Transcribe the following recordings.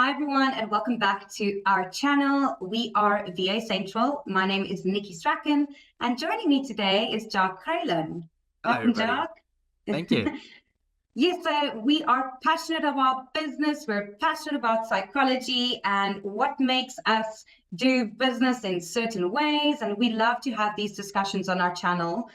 Hi everyone, and welcome back to our channel. We are VA Central. My name is Niki and joining me today is Jacques Greyling. Hello, Welcome, everybody. Jacques. Thank you. Yes, so we are passionate about business. We're passionate about psychology and what makes us do business in certain ways. And we love to have these discussions on our channel.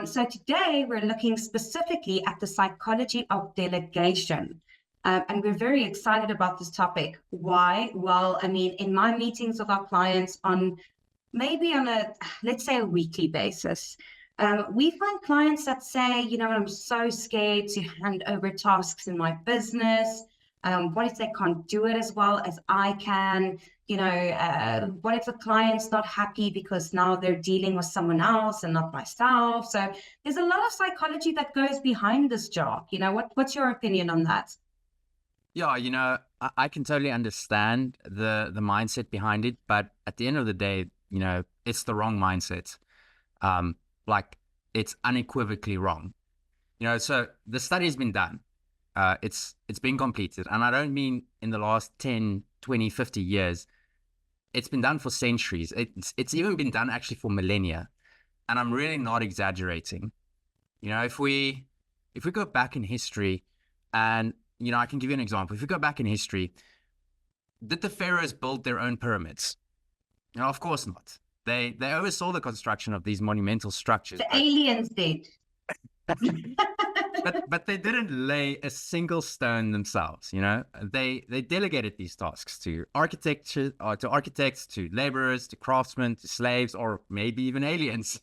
So today we're looking specifically at the psychology of delegation. And we're very excited about this topic. Why? Well, I mean, in my meetings with our clients maybe on let's say a weekly basis, we find clients that say, I'm so scared to hand over tasks in my business. What if they can't do it as well as I can? What if the client's not happy because now they're dealing with someone else and not myself? So there's a lot of psychology that goes behind this job. What's your opinion on that? Yeah, I can totally understand the mindset behind it, but at the end of the day, it's the wrong mindset. Like it's unequivocally wrong. So the study has been done. It's been completed. And I don't mean in the last 10, 20, 50 years. It's been done for centuries. It's even been done actually for millennia. And I'm really not exaggerating. If we go back in history and I can give you an example. If we go back in history, did the pharaohs build their own pyramids? Of course not. They oversaw the construction of these monumental structures. The aliens did. but they didn't lay a single stone themselves. They delegated these tasks to architects, to laborers, to craftsmen, to slaves, or maybe even aliens.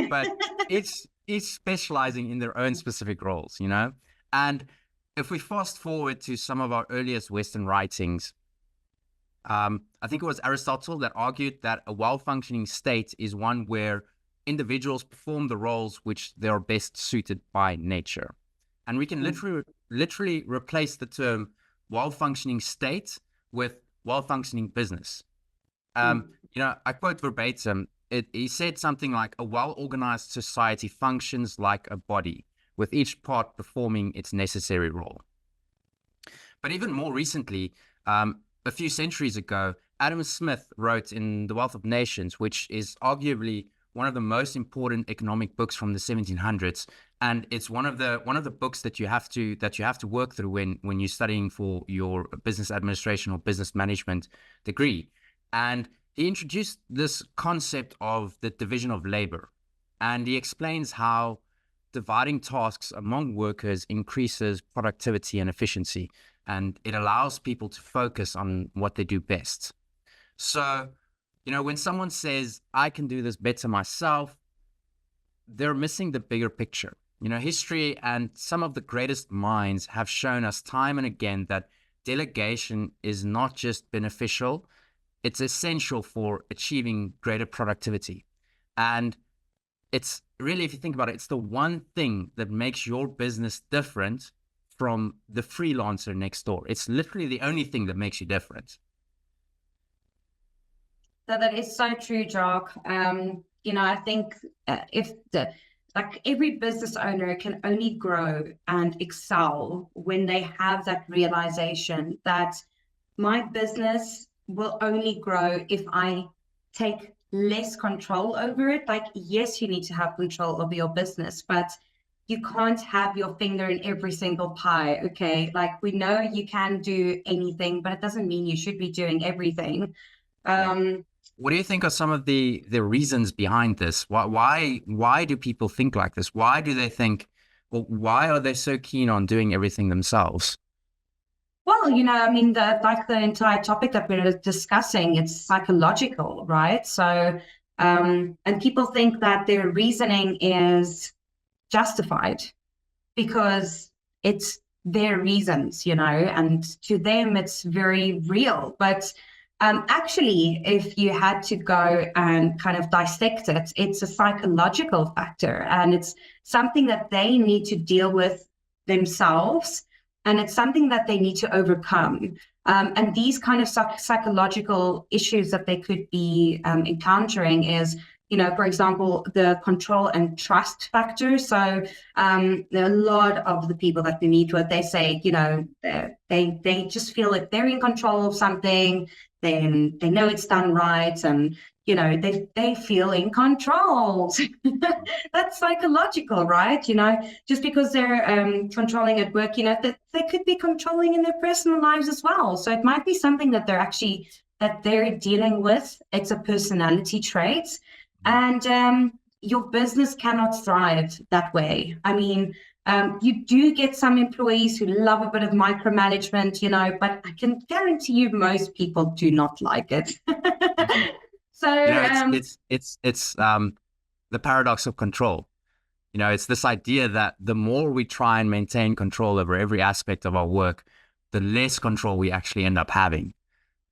But it's specializing in their own specific roles. And if we fast forward to some of our earliest Western writings, I think it was Aristotle that argued that a well-functioning state is one where individuals perform the roles which they are best suited by nature. And we can literally replace the term well-functioning state with well-functioning business. I quote verbatim, he said something like, a well-organized society functions like a body, with each part performing its necessary role. But even more recently, a few centuries ago, Adam Smith wrote in The Wealth of Nations, which is arguably one of the most important economic books from the 1700s, and it's one of the books that you have to work through when you're studying for your business administration or business management degree. And he introduced this concept of the division of labor, and he explains how dividing tasks among workers increases productivity and efficiency, and it allows people to focus on what they do best. So, when someone says, I can do this better myself, they're missing the bigger picture. History and some of the greatest minds have shown us time and again that delegation is not just beneficial, it's essential for achieving greater productivity. And it's really, if you think about it, it's the one thing that makes your business different from the freelancer next door. It's literally the only thing that makes you different. That is so true, Jacques. I think every business owner can only grow and excel when they have that realization that my business will only grow if I take less control over it. Like, yes, you need to have control over your business, but you can't have your finger in every single pie. Okay. Like, we know you can do anything, but it doesn't mean you should be doing everything. What do you think are some of the reasons behind this? Why do people think like this? Why do they think, well, why are they so keen on doing everything themselves? Well, the entire topic that we're discussing, it's psychological, right? So, and people think that their reasoning is justified because it's their reasons, and to them it's very real. But actually, if you had to go and kind of dissect it, it's a psychological factor, and it's something that they need to deal with themselves. And it's something that they need to overcome. And these kind of psychological issues that they could be encountering is, for example, the control and trust factor. So there are a lot of the people that we meet with, they say, they just feel like they're in control of something, then they know it's done right, and they feel in control. That's psychological, right? Just because they're controlling at work, that they could be controlling in their personal lives as well. So it might be something that they're dealing with. It's a personality trait, and your business cannot thrive that way. I mean, you do get some employees who love a bit of micromanagement, but I can guarantee you most people do not like it. So it's the paradox of control. It's this idea that the more we try and maintain control over every aspect of our work, the less control we actually end up having.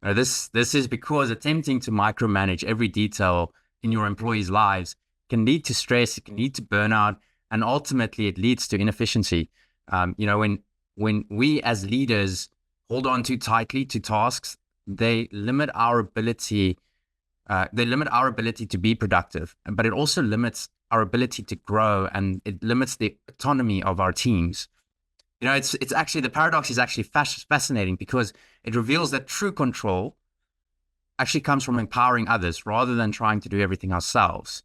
This is because attempting to micromanage every detail in your employees' lives can lead to stress, it can lead to burnout, and ultimately it leads to inefficiency. When we as leaders hold on too tightly to tasks, they limit our ability to be productive, but it also limits our ability to grow, and it limits the autonomy of our teams. It's actually, the paradox is actually fascinating, because it reveals that true control actually comes from empowering others rather than trying to do everything ourselves.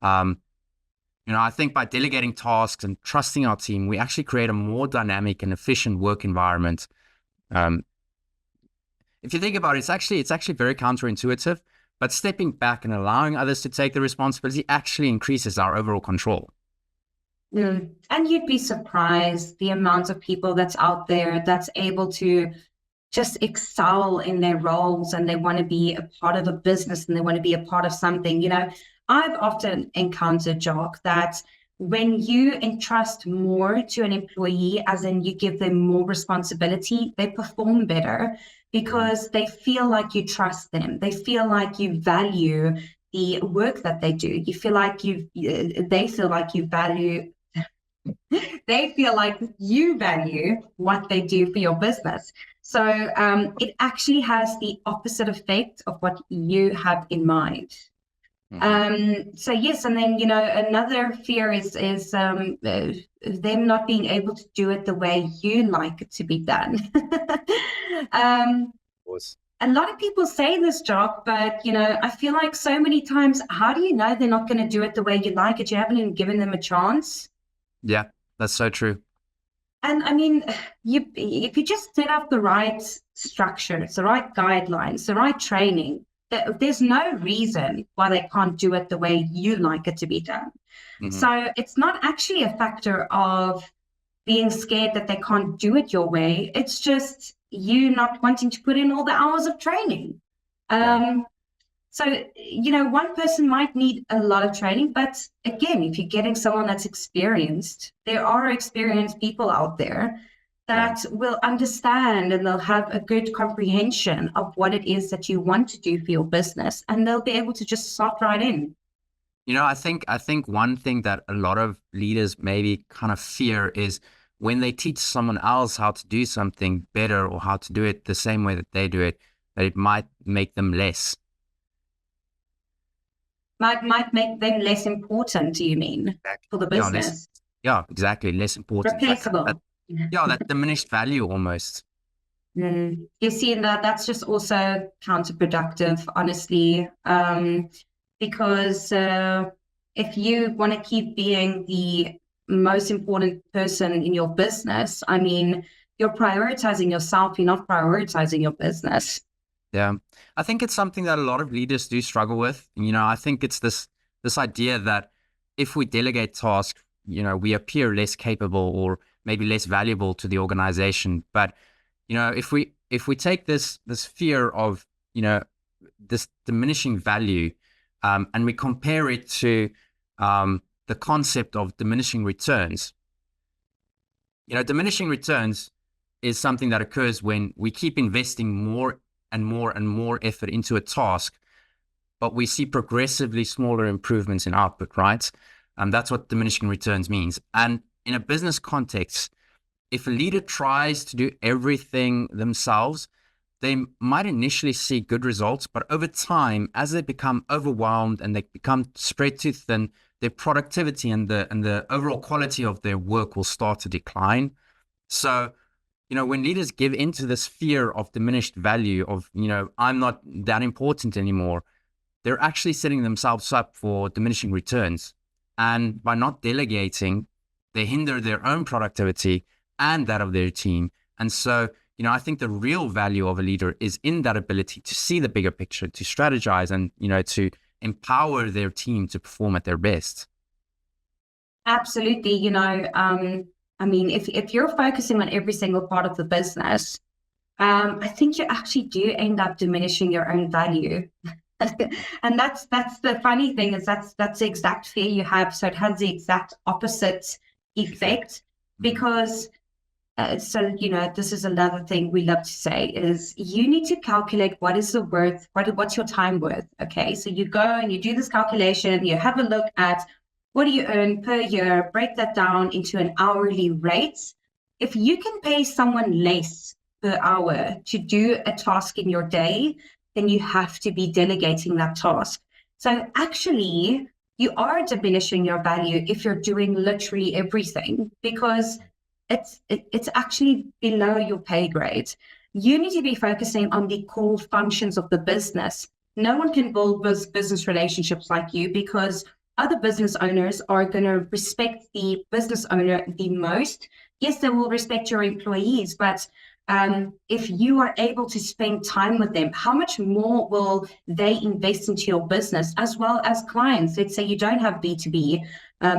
I think by delegating tasks and trusting our team, we actually create a more dynamic and efficient work environment. If you think about it, it's actually very counterintuitive, but stepping back and allowing others to take the responsibility actually increases our overall control. And you'd be surprised the amount of people that's out there that's able to just excel in their roles, and they want to be a part of a business, and they want to be a part of something. I've often encountered, Jacques, that when you entrust more to an employee, as in you give them more responsibility, they perform better because they feel like you trust them. They feel like you value the work that they do. They feel like you value what they do for your business. So it actually has the opposite effect of what you have in mind. So yes, and then another fear is them not being able to do it the way you like it to be done. A lot of people say this, Jacques, but I feel like so many times, how do you know they're not going to do it the way you like it? You haven't even given them a chance. Yeah, that's so true. And I mean, if you just set up the right structures, the right guidelines, the right training, there's no reason why they can't do it the way you like it to be done. So it's not actually a factor of being scared that they can't do it your way. It's just you not wanting to put in all the hours of training. So, one person might need a lot of training, but again, if you're getting someone that's experienced, there are experienced people out there that will understand, and they'll have a good comprehension of what it is that you want to do for your business, and they'll be able to just slot right in. I think one thing that a lot of leaders maybe kind of fear is when they teach someone else how to do something better, or how to do it the same way that they do it, that it might make them less. Might make them less important, do you mean, for the business? Yeah, exactly. Less important. Replaceable. That diminished value almost. You see, that's just also counterproductive, honestly, because if you want to keep being the most important person in your business, I mean, you're prioritizing yourself, you're not prioritizing your business. Yeah, I think it's something that a lot of leaders do struggle with. I think it's this idea that if we delegate tasks, we appear less capable or maybe less valuable to the organization. But if we take this fear of this diminishing value, and we compare it to the concept of diminishing returns. Diminishing returns is something that occurs when we keep investing more and more and more effort into a task, but we see progressively smaller improvements in output, right? That's what diminishing returns means. And in a business context, if a leader tries to do everything themselves, they might initially see good results, but over time, as they become overwhelmed and they become spread too thin, their productivity and the overall quality of their work will start to decline. So, when leaders give into this fear of diminished value of, I'm not that important anymore, they're actually setting themselves up for diminishing returns. And by not delegating, they hinder their own productivity and that of their team. And so, I think the real value of a leader is in that ability to see the bigger picture, to strategize, and, to empower their team to perform at their best. Absolutely. I mean, if you're focusing on every single part of the business, I think you actually do end up diminishing your own value. And that's the funny thing, is that's the exact fear you have. So it has the exact opposite effect, because this is another thing we love to say, is you need to calculate what's your time worth. Okay, so you go and you do this calculation, you have a look at what do you earn per year, break that down into an hourly rate. If you can pay someone less per hour to do a task in your day, then you have to be delegating that task. So actually, you are diminishing your value if you're doing literally everything, because it's actually below your pay grade. You need to be focusing on the core functions of the business. No one can build those business relationships like you, because other business owners are going to respect the business owner the most. Yes, they will respect your employees, but if you are able to spend time with them, how much more will they invest into your business, as well as clients? Let's say you don't have B2B,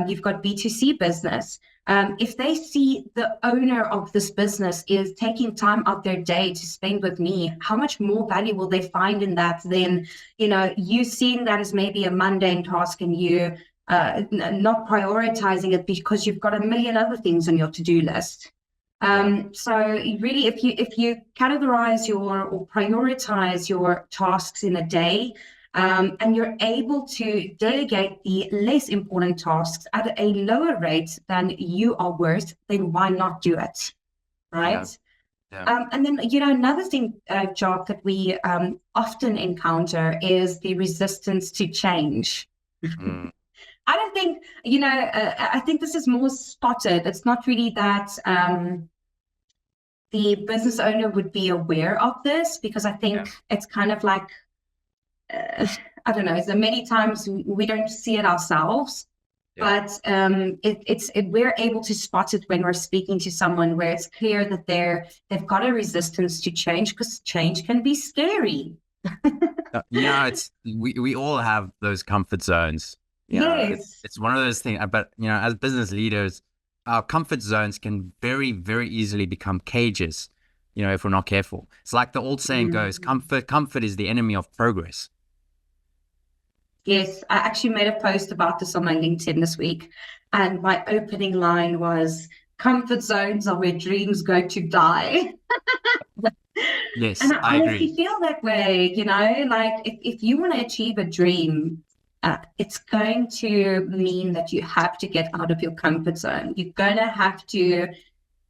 you've got B2C business. If they see the owner of this business is taking time out their day to spend with me, how much more value will they find in that than, you seeing that as maybe a mundane task, and you not prioritizing it because you've got a million other things on your to-do list. So really, if you categorize or prioritize your tasks in a day, and you're able to delegate the less important tasks at a lower rate than you are worth, then why not do it, right? Yeah. And then, another thing, Jacques, that we often encounter is the resistance to change. I don't think, I think this is more spotted. It's not really that the business owner would be aware of this, because I think it's kind of like, I don't know, so many times we don't see it ourselves, but we're able to spot it when we're speaking to someone, where it's clear that they've got a resistance to change, because change can be scary. We all have those comfort zones. Yes. It's one of those things, but as business leaders, our comfort zones can very, very easily become cages, if we're not careful. It's like the old saying goes, comfort is the enemy of progress. Yes, I actually made a post about this on my LinkedIn this week, and my opening line was, comfort zones are where dreams go to die. Yes, and I honestly agree. feel that way, like if you want to achieve a dream, it's going to mean that you have to get out of your comfort zone. You're going to have to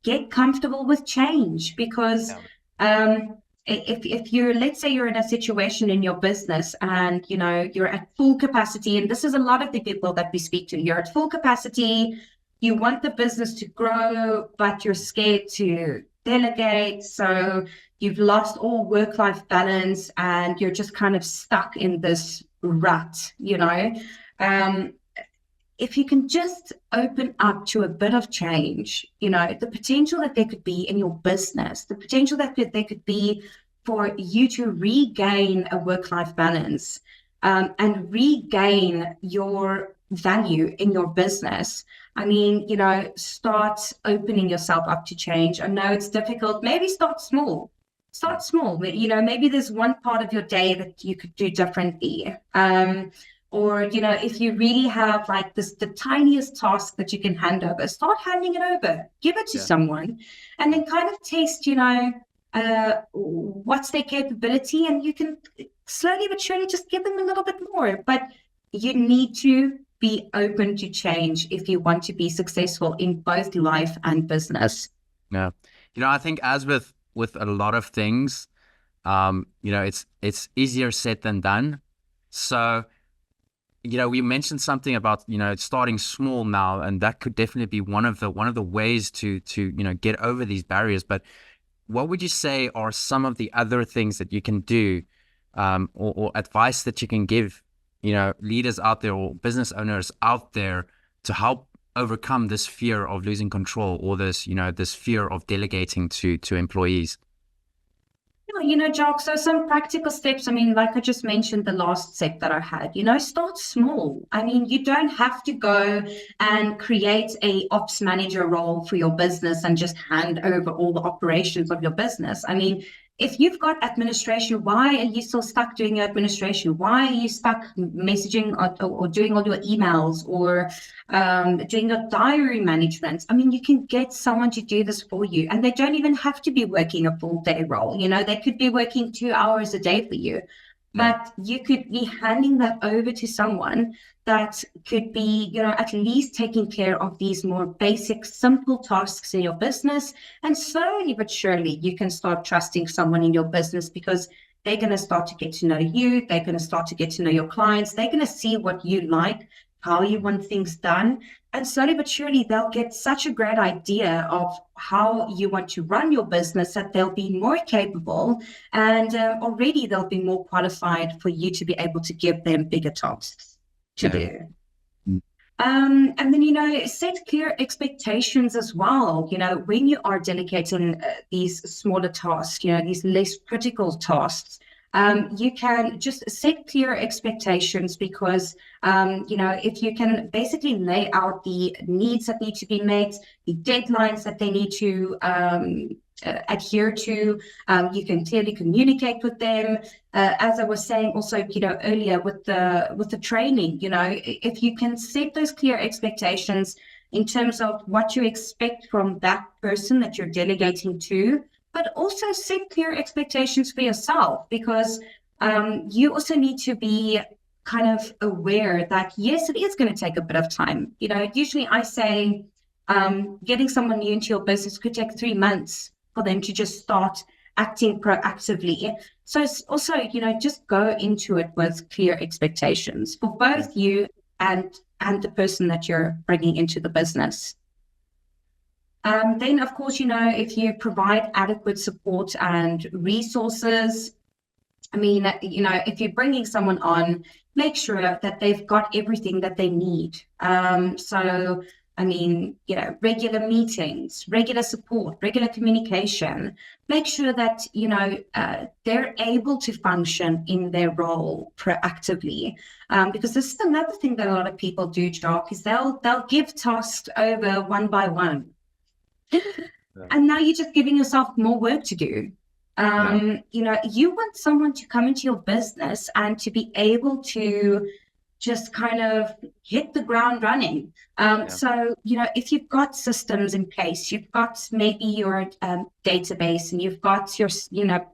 get comfortable with change, because if you're, let's say you're in a situation in your business and, you're at full capacity, and this is a lot of the people that we speak to, you're at full capacity, you want the business to grow, but you're scared to delegate. So you've lost all work-life balance, and you're just kind of stuck in this rut, if you can just open up to a bit of change, the potential that there could be in your business, the potential that there could be for you to regain a work-life balance, and regain your value in your business. I mean, start opening yourself up to change. I know it's difficult. Maybe start small. Maybe there's one part of your day that you could do differently. Or, if you really have like the tiniest task that you can hand over, start handing it over, give it to someone, and then kind of test, what's their capability, and you can slowly but surely just give them a little bit more. But you need to be open to change if you want to be successful in both life and business. Yeah. I think as with a lot of things, It's easier said than done. So, we mentioned something about, starting small now, and that could definitely be one of the ways to get over these barriers. But what would you say are some of the other things that you can do, or advice that you can give, leaders out there or business owners out there to help overcome this fear of losing control, or this fear of delegating to employees? Jacques, so some practical steps. I mean, like I just mentioned, the last step that I had, start small. I mean, you don't have to go and create a ops manager role for your business and just hand over all the operations of your business. I mean, if you've got administration, why are you still stuck doing your administration? Why are you stuck messaging or doing all your emails, or doing your diary management? I mean, you can get someone to do this for you, and they don't even have to be working a full day role. They could be working 2 hours a day for you. But you could be handing that over to someone that could be, at least taking care of these more basic, simple tasks in your business. And slowly but surely, you can start trusting someone in your business, because they're going to start to get to know you. They're going to start to get to know your clients. They're going to see what you like, how you want things done. And slowly but surely, they'll get such a great idea of how you want to run your business that they'll be more capable, and already they'll be more qualified for you to be able to give them bigger tasks to do. And then, set clear expectations as well. When you are delegating these smaller tasks, these less critical tasks, you can just set clear expectations, because, if you can basically lay out the needs that need to be met, the deadlines that they need to adhere to, you can clearly communicate with them. As I was saying also, earlier with the training, if you can set those clear expectations in terms of what you expect from that person that you're delegating to, but also set clear expectations for yourself, because you also need to be kind of aware that, yes, it is going to take a bit of time. Usually I say getting someone new into your business could take 3 months for them to just start acting proactively. So it's also, just go into it with clear expectations for both you and the person that you're bringing into the business. Then, of course, if you provide adequate support and resources, I mean, if you're bringing someone on, make sure that they've got everything that they need. So, I mean, regular meetings, regular support, regular communication. Make sure that, they're able to function in their role proactively. Because this is another thing that a lot of people do, Jacques, is they'll give tasks over one by one. And now you're just giving yourself more work to do. You want someone to come into your business and to be able to just kind of hit the ground running. So, if you've got systems in place, you've got maybe your database, and you've got your,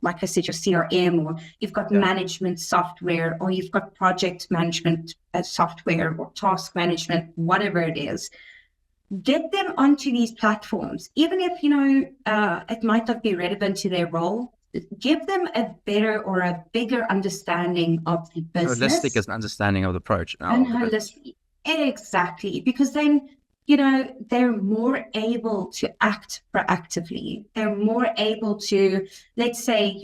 like I said, your CRM, or you've got management software, or you've got project management software, or task management, whatever it is. Get them onto these platforms, even if, it might not be relevant to their role. Give them a better or a bigger understanding of the business. Holistic is an understanding of the approach. And holistic. Exactly. Because then, they're more able to act proactively. They're more able to, let's say,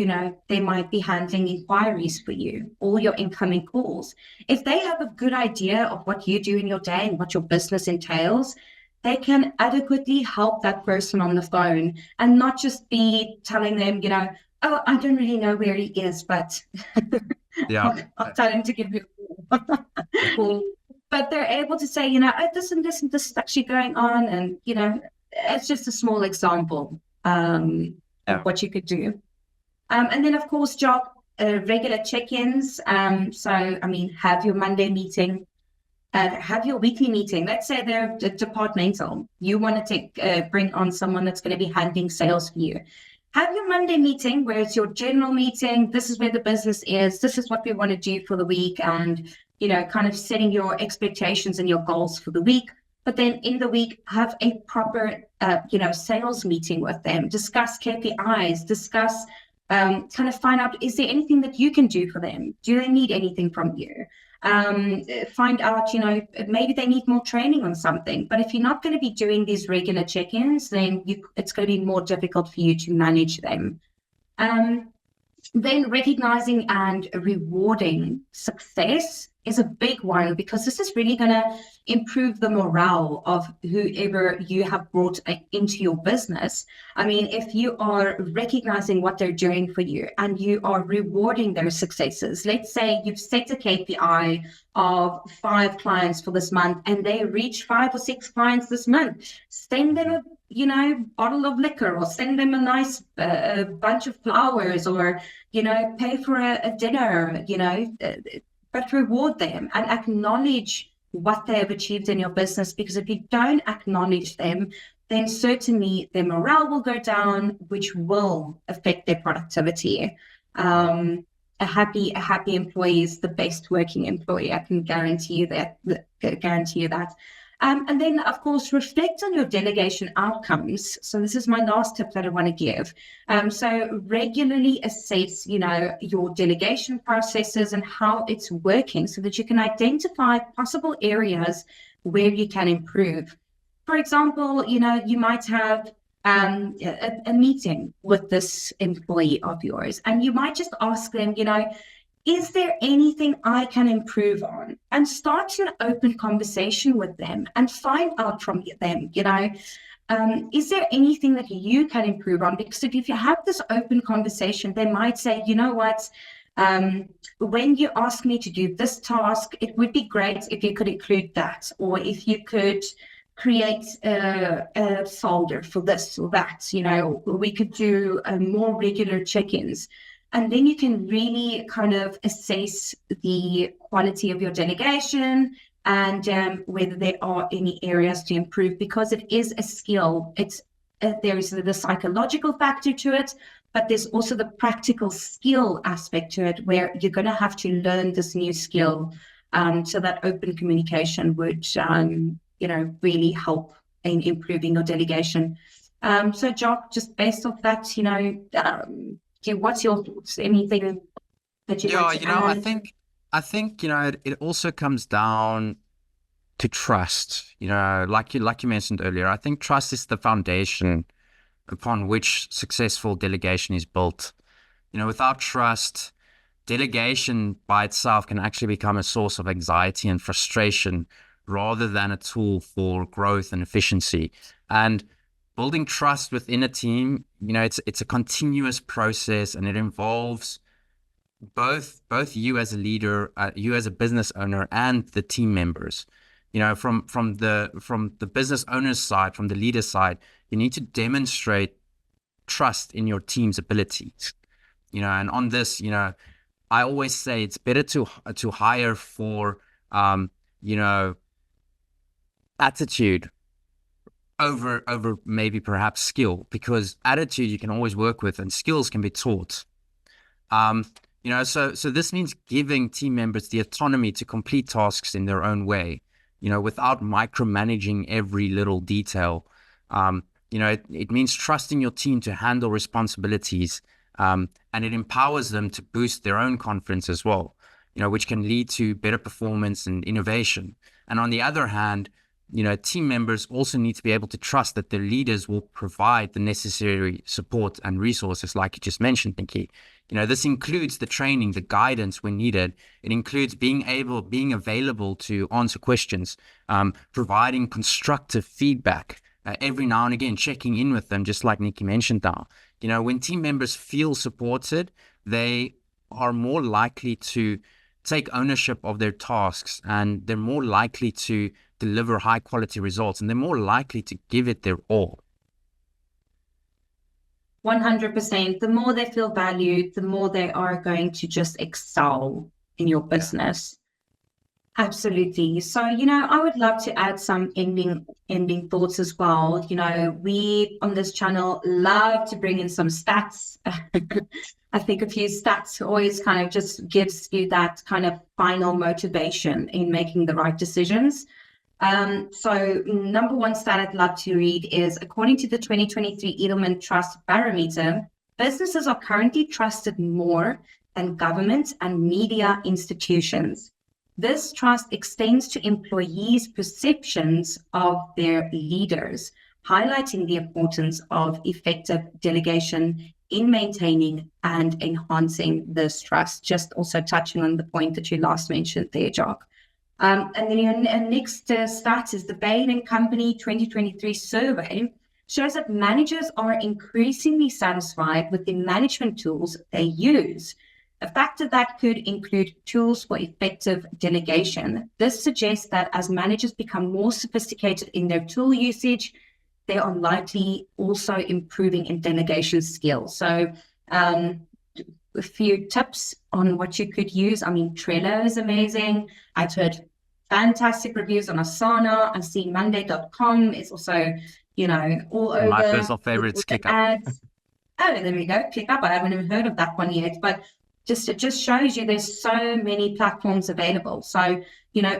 they might be handling inquiries for you, all your incoming calls. If they have a good idea of what you do in your day and what your business entails, they can adequately help that person on the phone, and not just be telling them, oh, I don't really know where he is, but I'll tell him to give you a call. But they're able to say, oh, this and this and this is actually going on. And, it's just a small example of what you could do. And then, of course, regular check-ins. So, I mean, have your Monday meeting. Have your weekly meeting. Let's say they're departmental. You want to bring on someone that's going to be handling sales for you. Have your Monday meeting where it's your general meeting. This is where the business is. This is what we want to do for the week, and, kind of setting your expectations and your goals for the week. But then in the week, have a proper, sales meeting with them. Discuss KPIs. Discuss kind of find out, is there anything that you can do for them? Do they need anything from you? Find out, maybe they need more training on something. But if you're not going to be doing these regular check-ins, then it's going to be more difficult for you to manage them. Then recognizing and rewarding success is a big one, because this is really going to improve the morale of whoever you have brought into your business. I mean, if you are recognizing what they're doing for you and you are rewarding their successes, let's say you've set a KPI of 5 clients for this month and they reach 5 or 6 clients this month, send them a bottle of liquor, or send them a nice bunch of flowers, or pay for a dinner, but reward them and acknowledge what they have achieved in your business. Because if you don't acknowledge them, then certainly their morale will go down, which will affect their productivity. A happy employee is the best working employee. I can guarantee you that. And then, of course, reflect on your delegation outcomes. So this is my last tip that I want to give. So regularly assess, your delegation processes and how it's working, so that you can identify possible areas where you can improve. For example, you might have a meeting with this employee of yours, and you might just ask them, is there anything I can improve on? And start an open conversation with them and find out from them, is there anything that you can improve on? Because if you have this open conversation, they might say, you know what, when you ask me to do this task, it would be great if you could include that, or if you could create a folder for this or that, we could do more regular check-ins. And then you can really kind of assess the quality of your delegation and whether there are any areas to improve, because it is a skill. There is the psychological factor to it, but there's also the practical skill aspect to it, where you're going to have to learn this new skill. So that open communication would, really help in improving your delegation. So Jacques, just based off that, what's your thoughts? Anything that you want to add? I think it also comes down to trust. Like you mentioned earlier, I think trust is the foundation upon which successful delegation is built. Without trust, delegation by itself can actually become a source of anxiety and frustration, rather than a tool for growth and efficiency. And building trust within a team, it's a continuous process, and it involves both you as a leader, you as a business owner, and the team members. From the business owner's side, from the leader's side, you need to demonstrate trust in your team's abilities. And on this, I always say it's better to hire for attitude over maybe perhaps skill, because attitude you can always work with and skills can be taught. So this means giving team members the autonomy to complete tasks in their own way, without micromanaging every little detail. It means trusting your team to handle responsibilities, and it empowers them to boost their own confidence as well, which can lead to better performance and innovation. And on the other hand, team members also need to be able to trust that their leaders will provide the necessary support and resources, like you just mentioned, Niki. This includes the training, the guidance when needed. It includes being available to answer questions, providing constructive feedback every now and again, checking in with them, just like Niki mentioned now. When team members feel supported, they are more likely to take ownership of their tasks, and they're more likely to deliver high quality results, and they're more likely to give it their all. 100%. The more they feel valued, the more they are going to just excel in your business. Absolutely. So, I would love to add some ending thoughts as well. We on this channel love to bring in some stats. I think a few stats always kind of just gives you that kind of final motivation in making the right decisions. So number one stat I'd love to read is, according to the 2023 Edelman Trust Barometer, businesses are currently trusted more than government and media institutions. This trust extends to employees' perceptions of their leaders, highlighting the importance of effective delegation in maintaining and enhancing this trust. Just also touching on the point that you last mentioned there, Jacques. And then your next stat is the Bain & Company 2023 survey shows that managers are increasingly satisfied with the management tools they use. A factor that could include tools for effective delegation. This suggests that as managers become more sophisticated in their tool usage, they are likely also improving in delegation skills. So a few tips on what you could use. I mean, Trello is amazing. I've heard fantastic reviews on Asana. I've seen Monday.com. It's also, all over. My personal favorite is ClickUp. Oh, there we go. ClickUp. I haven't even heard of that one yet, but it just shows you there's so many platforms available. So,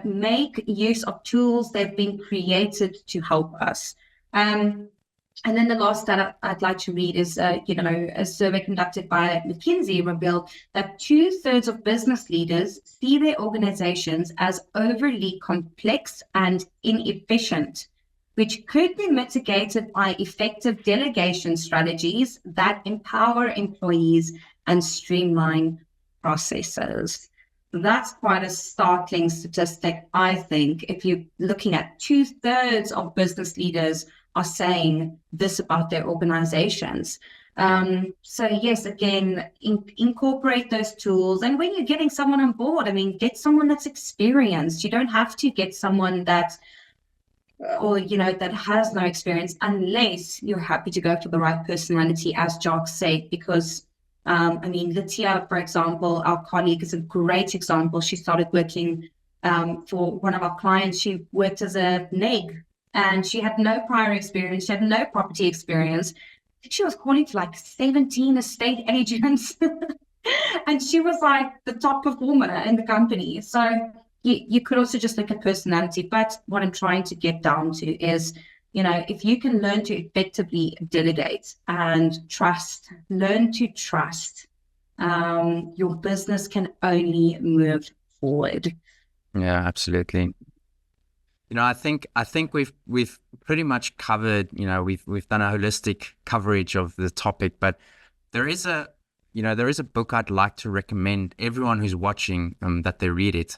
make use of tools. They've been created to help us. And then the last that I'd like to read is, a survey conducted by McKinsey revealed that 2/3 of business leaders see their organizations as overly complex and inefficient, which could be mitigated by effective delegation strategies that empower employees and streamline processes. That's quite a startling statistic, I think, if you're looking at 2/3 of business leaders are saying this about their organizations. So yes, again, incorporate those tools. And when you're getting someone on board, get someone that's experienced. You don't have to get someone that has no experience, unless you're happy to go for the right personality, as Jacques said, because Latia, for example, our colleague, is a great example. She started working for one of our clients. She worked as a neg, and she had no prior experience. She had no property experience. I think she was calling to like 17 estate agents. And she was like the top performer in the company. So you could also just look at personality. But what I'm trying to get down to is, if you can learn to effectively delegate and learn to trust, your business can only move forward. Yeah, absolutely. I think we've pretty much covered, we've done a holistic coverage of the topic, but there is a book I'd like to recommend everyone who's watching that they read it.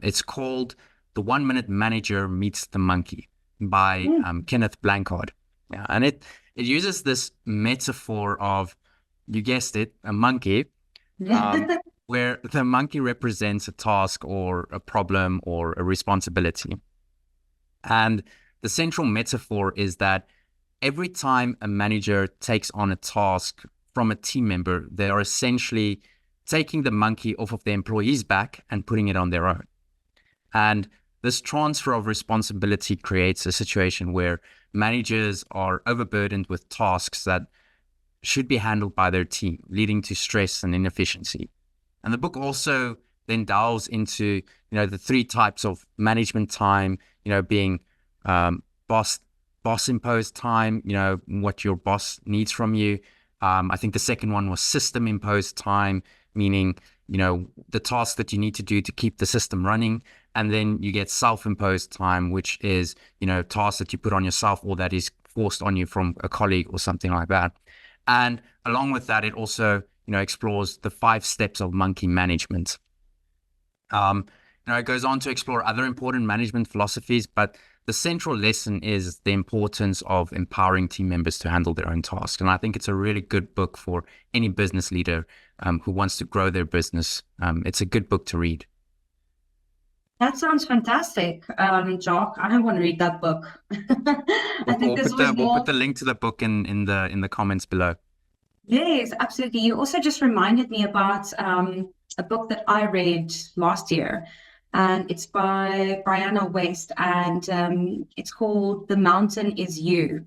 It's called The 1 Minute Manager Meets the Monkey by Kenneth Blanchard. Yeah, and it uses this metaphor of, you guessed it, a monkey, where the monkey represents a task or a problem or a responsibility. And the central metaphor is that every time a manager takes on a task from a team member, they are essentially taking the monkey off of the employee's back and putting it on their own. And this transfer of responsibility creates a situation where managers are overburdened with tasks that should be handled by their team, leading to stress and inefficiency. And the book also then delves into, the 3 types of management time, being boss imposed time, what your boss needs from you. I think the second one was system imposed time, meaning, the tasks that you need to do to keep the system running. And then you get self-imposed time, which is, tasks that you put on yourself or that is forced on you from a colleague or something like that. And along with that, it also, explores the 5 steps of monkey management. It goes on to explore other important management philosophies, but the central lesson is the importance of empowering team members to handle their own tasks. And I think it's a really good book for any business leader who wants to grow their business. It's a good book to read. That sounds fantastic, Jacques. I want to read that book. We'll put the link to the book in the comments below. Yes, absolutely. You also just reminded me about a book that I read last year, and it's by Brianna West, and it's called The Mountain Is You.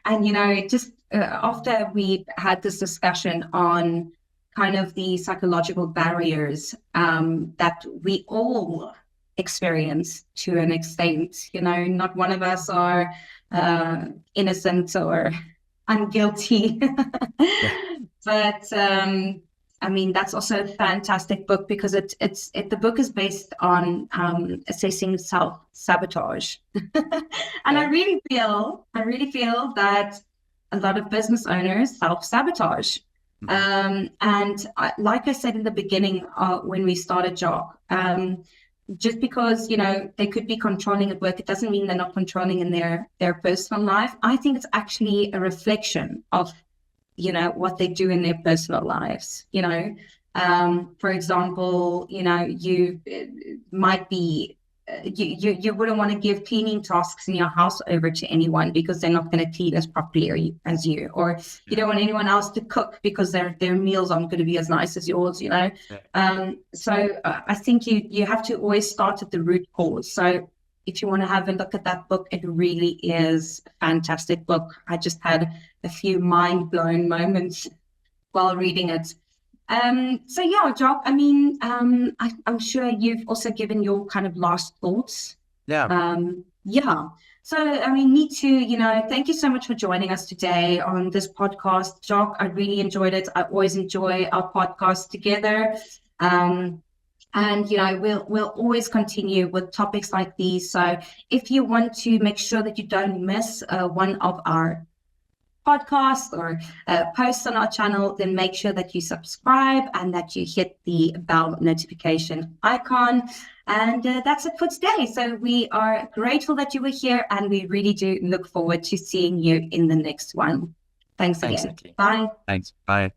And, just after we had this discussion on kind of the psychological barriers that we all experience to an extent, not one of us are innocent or I'm guilty. Yeah. But I mean, that's also a fantastic book because the book is based on assessing self-sabotage. And Okay. I really feel that a lot of business owners self-sabotage. Mhm. And like I said in the beginning, when we started Jacques, just because they could be controlling at work, it doesn't mean they're not controlling in their personal life. I think it's actually a reflection of what they do in their personal lives. For example, you might be you wouldn't want to give cleaning tasks in your house over to anyone because they're not going to clean as properly as you, or you Yeah. don't want anyone else to cook because their meals aren't going to be as nice as yours. So I think you have to always start at the root cause. So if you want to have a look at that book, it really is a fantastic book. I just had a few mind-blowing moments while reading it. So yeah, Jock, I mean, I'm sure you've also given your kind of last thoughts. Yeah. Yeah. So, I mean, me too, thank you so much for joining us today on this podcast, Jock. I really enjoyed it. I always enjoy our podcast together. And we'll always continue with topics like these. So if you want to make sure that you don't miss one of our podcasts or posts on our channel, then make sure that you subscribe and that you hit the bell notification icon. And that's it for today. So we are grateful that you were here, and we really do look forward to seeing you in the next one. Thanks Thanks, again. Niki. Bye. Thanks. Bye.